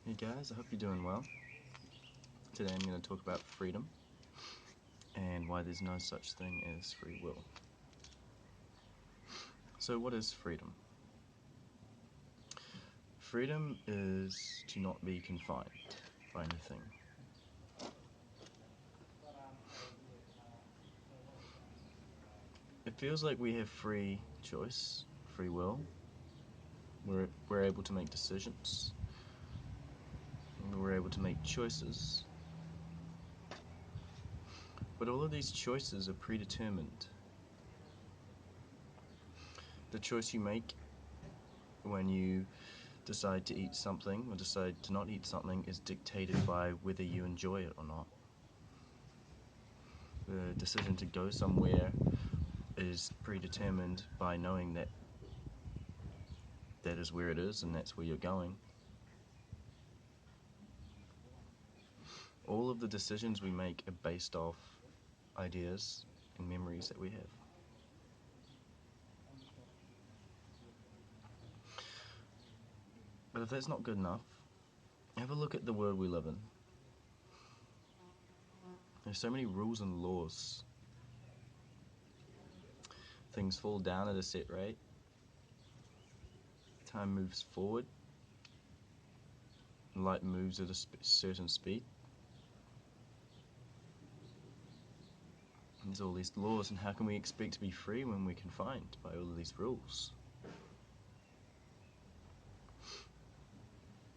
Hey guys, I hope you're doing well. Today I'm going to talk about freedom and why there's no such thing as free will. So what is freedom? Freedom is to not be confined by anything. It feels like we have free choice, free will. We're able to make decisions. We're able to make choices. But all of these choices are predetermined. The choice you make when you decide to eat something or decide to not eat something is dictated by whether you enjoy it or not. The decision to go somewhere is predetermined by knowing that that is where it is and that's where you're going. All of the decisions we make are based off ideas and memories that we have. But if that's not good enough, have a look at the world we live in. There's so many rules and laws. Things fall down at a set rate. Time moves forward. Light moves at a certain speed. There's all these laws, and how can we expect to be free when we're confined by all of these rules?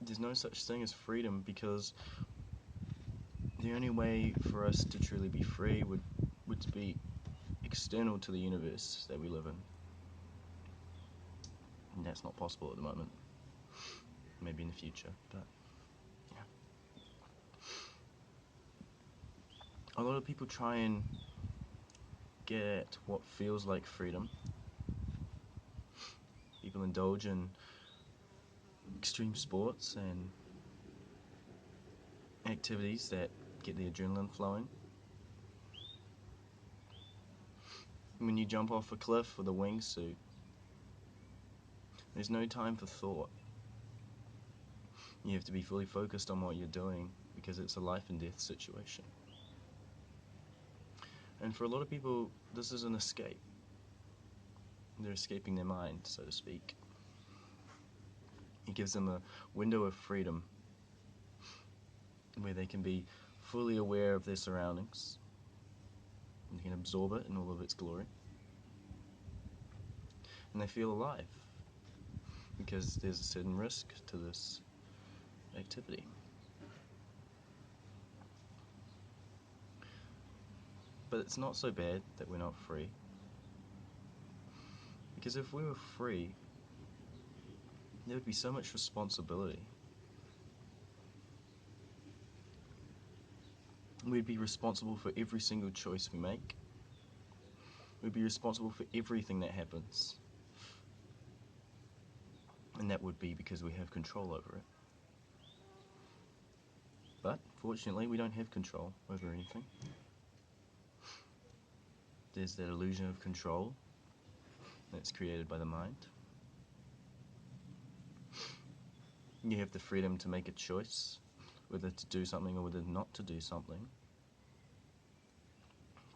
There's no such thing as freedom, because the only way for us to truly be free would be external to the universe that we live in. And that's not possible at the moment. Maybe in the future, but yeah. A lot of people try and get at what feels like freedom. People indulge in extreme sports and activities that get the adrenaline flowing. When you jump off a cliff with a wingsuit, there's no time for thought. You have to be fully focused on what you're doing because it's a life and death situation. And for a lot of people, this is an escape. They're escaping their mind, so to speak. It gives them a window of freedom where they can be fully aware of their surroundings and they can absorb it in all of its glory. And they feel alive because there's a certain risk to this activity. But it's not so bad that we're not free, because if we were free, there would be so much responsibility. We'd be responsible for every single choice we make. We'd be responsible for everything that happens. And that would be because we have control over it. But, fortunately, we don't have control over anything. There's that illusion of control that's created by the mind. You have the freedom to make a choice, whether to do something or whether not to do something.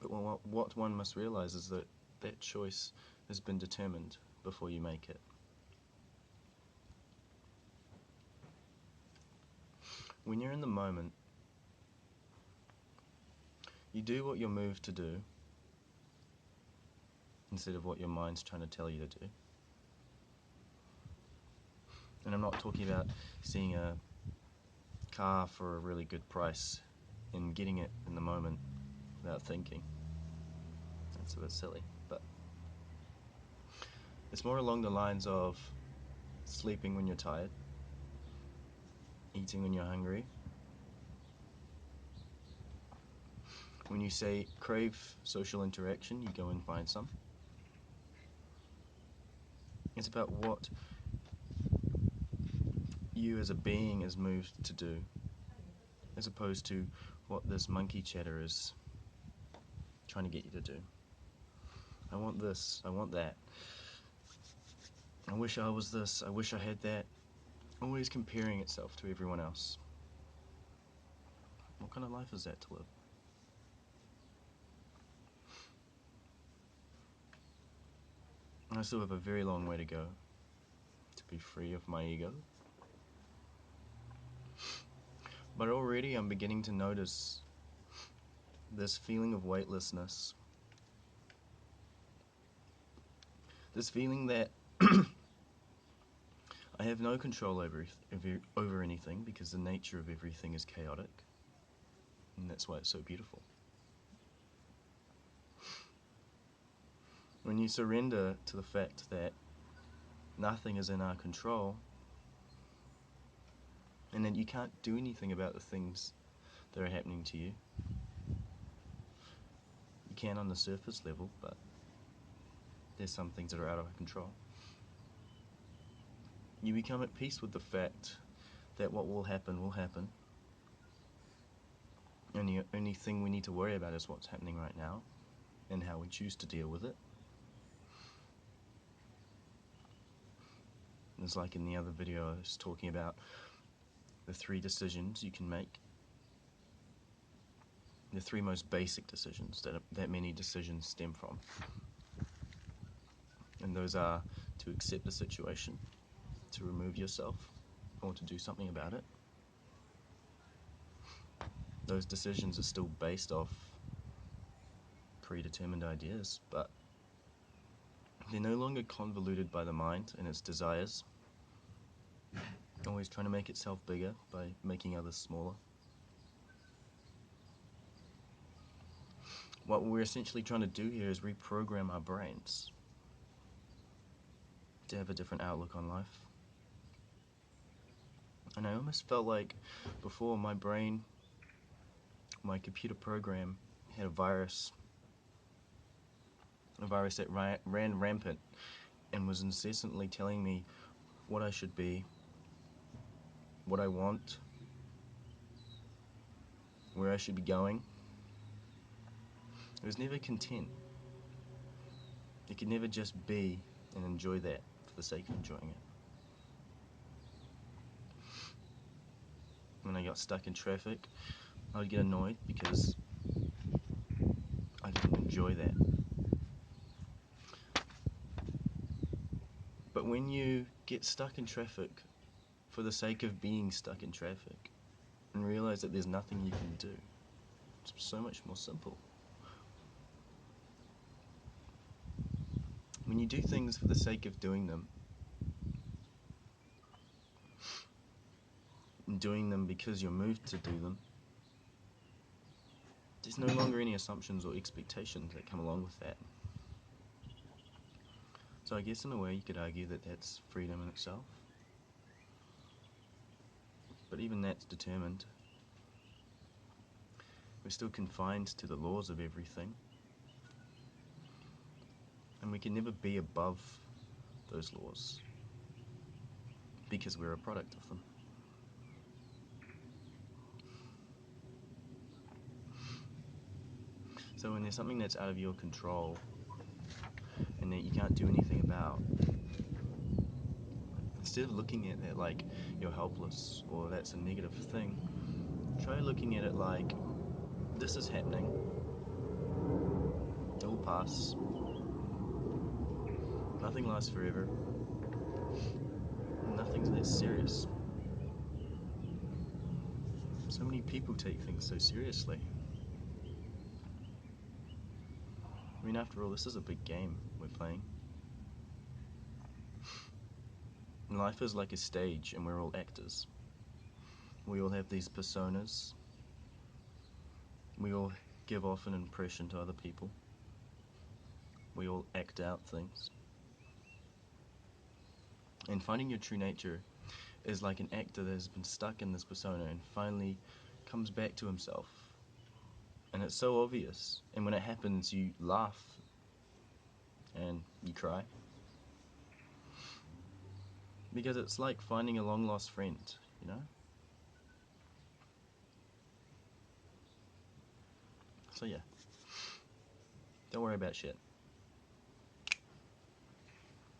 But what one must realize is that that choice has been determined before you make it. When you're in the moment, you do what you're moved to do instead of what your mind's trying to tell you to do. And I'm not talking about seeing a car for a really good price and getting it in the moment without thinking. That's a bit silly, but it's more along the lines of sleeping when you're tired, eating when you're hungry. When you say crave social interaction, you go and find some. It's about what you as a being is moved to do, as opposed to what this monkey chatter is trying to get you to do. I want this, I want that. I wish I was this, I wish I had that. always comparing itself to everyone else. What kind of life is that to live? I still have a very long way to go to be free of my ego. But already I'm beginning to notice this feeling of weightlessness. This feeling that I have no control over anything, because the nature of everything is chaotic. And that's why it's so beautiful. When you surrender to the fact that nothing is in our control, and that you can't do anything about the things that are happening to you. You can on the surface level, but there's some things that are out of our control. You become at peace with the fact that what will happen will happen. And the only thing we need to worry about is what's happening right now and how we choose to deal with it. It's like in the other video I was talking about the 3 decisions you can make. The 3 most basic decisions that many decisions stem from. And those are to accept the situation, to remove yourself, or to do something about it. Those decisions are still based off predetermined ideas, but they're no longer convoluted by the mind and its desires, always trying to make itself bigger by making others smaller. What we're essentially trying to do here is reprogram our brains to have a different outlook on life. And I almost felt like before my brain, my computer program had a virus that ran rampant and was incessantly telling me what I should be, what I want, where I should be going. It was never content. It could never just be and enjoy that for the sake of enjoying it. When I got stuck in traffic, I would get annoyed because I didn't enjoy that. But when you get stuck in traffic for the sake of being stuck in traffic and realize that there's nothing you can do, it's so much more simple. When you do things for the sake of doing them, and doing them because you're moved to do them, there's no longer any assumptions or expectations that come along with that. So I guess in a way you could argue that that's freedom in itself. But even that's determined. We're still confined to the laws of everything. And we can never be above those laws because we're a product of them. So when there's something that's out of your control and that you can't do anything about, instead of looking at it like you're helpless or that's a negative thing, try looking at it like, this is happening, it will pass, nothing lasts forever, nothing's that serious. So many people take things so seriously. I mean, after all, this is a big game we're playing. And life is like a stage and we're all actors. We all have these personas. We all give off an impression to other people. We all act out things. And finding your true nature is like an actor that has been stuck in this persona and finally comes back to himself. And it's so obvious. And when it happens, you laugh and you cry. Because it's like finding a long-lost friend, you know? So yeah, don't worry about shit.